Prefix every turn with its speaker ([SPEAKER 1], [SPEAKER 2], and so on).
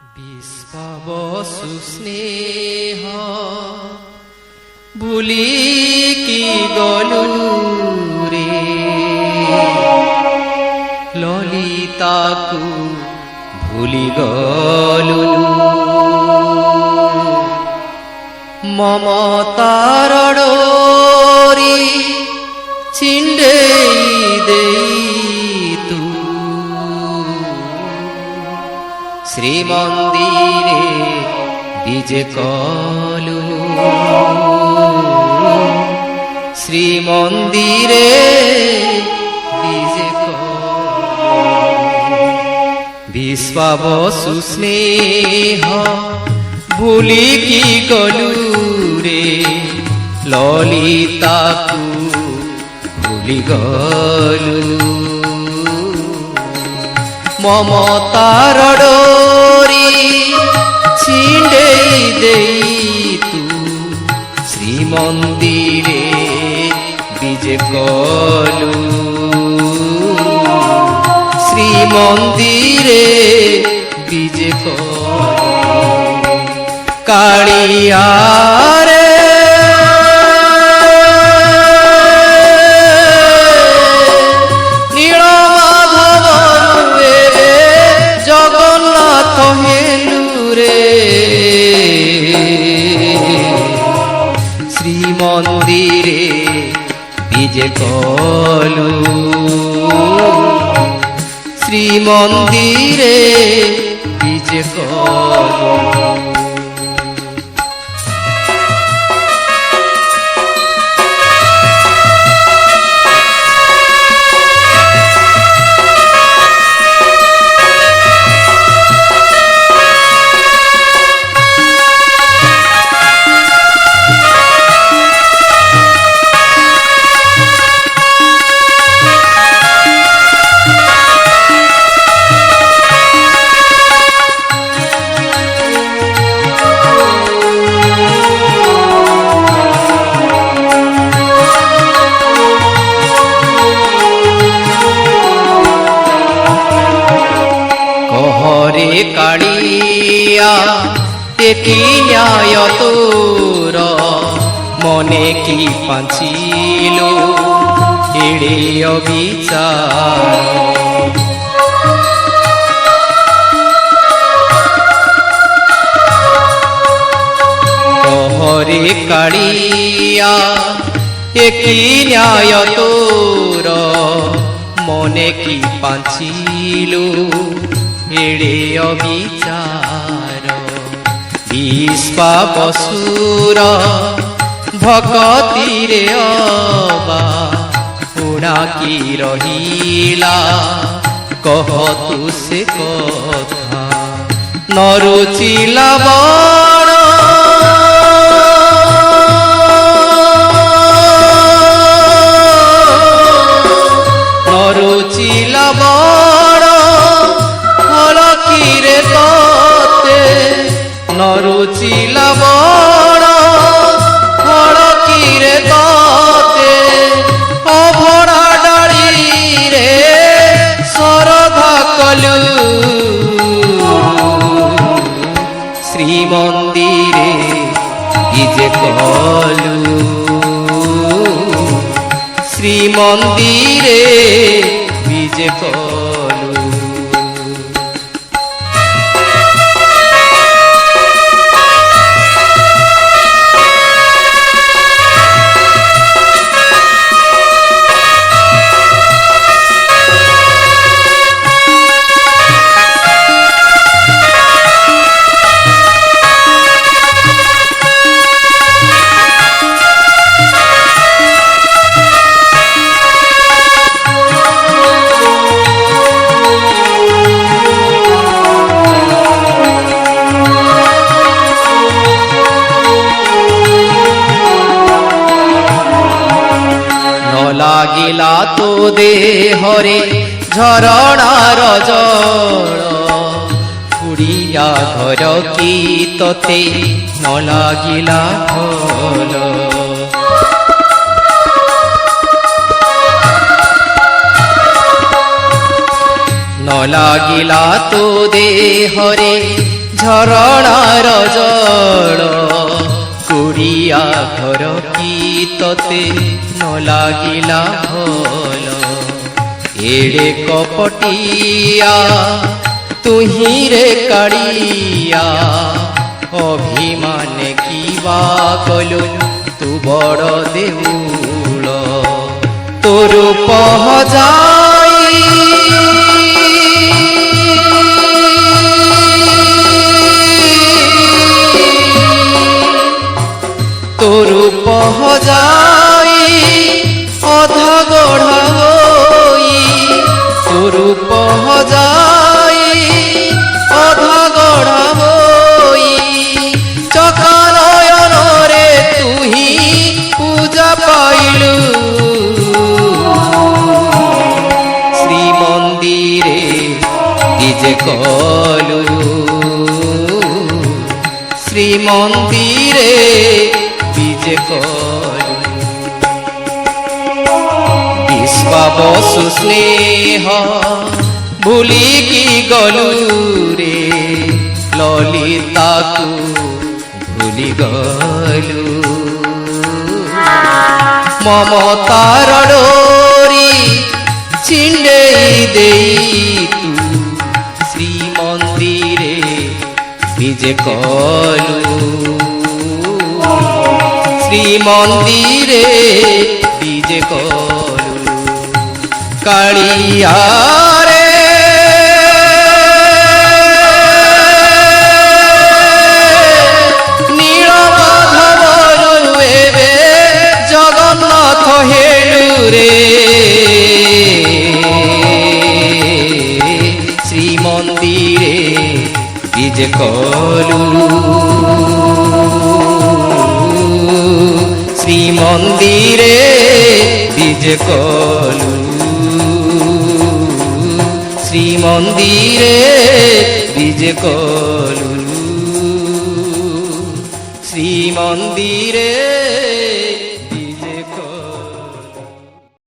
[SPEAKER 1] ବିଶ୍ୱବସୁ ସ୍ନେହ ଭୁଲି କି ଗଲୁ ରେ ଲଳିତାକୁ ଭୁଲି ଗଲୁ ମମତାର ଡୋରି ଛିଣ୍ଡେଇ ଦେଇ ତୁ ଶ୍ରୀମନ୍ଦିରେ ବିଜେ କଲୁ ଶ୍ରୀମନ୍ଦିରେ ବିଜେ କଲୁ ବିଶ୍ୱବସୁ ସ୍ନେହ ଭୁଲିକି ଗଲୁ ରେ ଲଳିତାକୁ ଭୁଲି ଗଲୁ ମମତାର ଡୋରି ଛିଣ୍ଡେଇ ଦେଇ ତୁ ଶ୍ରୀମନ୍ଦିରେ ବିଜେ କଲୁ ଶ୍ରୀମନ୍ଦିରେ ବିଜେ କଲୁ କାଳିଆରେ শ্রীমন্দিরে বিজে কলু শ্রীমন্দিরে বিজে কলু কালিয়া তেকি ন্যায় তোর মনে কি পাঁচিল এড়ে অবিচার কহরে কালিয়া তেকি ন্যায় তোর মনে কি পাঁচিল এড়ে অবিচার বিশ্ববসুর ভকতিরে অবা পুণা কি রহিলা কহ তু সে কথা নরুচিলা বড় নরুচিলা বড় নরুচিলা বড় ফল কিরে ততে অভরা ডালি রে শরধা কলু শ্রীমন্দিরে বিজে কলু শ্রীমন্দিরে বিজে কলু লাগিলা তো দেহরে ঝরଣାর জল পুড়িয়া ঘর কি তোতে ন লাগিলা ভাল ন লাগিলা তো দেহরে ଝରଣାର ଜଳ କୁଡ଼ିଆ ଘର କି ତତେ ନ ଲାଗିଲା ଭଲ ଏଡ଼େ କପଟିଆ ତୁହିଁରେ କାଳିଆ ଅଭିମାନେ କିବା କଲୁ ତୁ ବଡ଼ ଦେଉଳ ତୋର ପହଯାଇ তোর পহযাই অধা গড়া গই তোর পহযাই অধা গড়া গই চকা নয়নরে তুহি পূজা পাইলু শ্রীমন্দিরে ডিজে কলু শ্রীমন্দিরে বিজে কলু বিশ্বাবসু স্নেহ ভুলিকি গলু রে ললিতাকু ভুলি গলু মমতার ডোরি ছিন্ডেই দেই তু শ্রীমন্দিরে বিজে কলু শ্রীমন্দিরে বিজে কলু কালিয়ারে নীলমাধবরু এবে জগন্নাথ হেলু রে শ্রীমন্দিরে বিজে কলু শ্রীমন্দিরে বিজে কলু শ্রীমন্দিরে বিজে কলু শ্রীমন্দিরে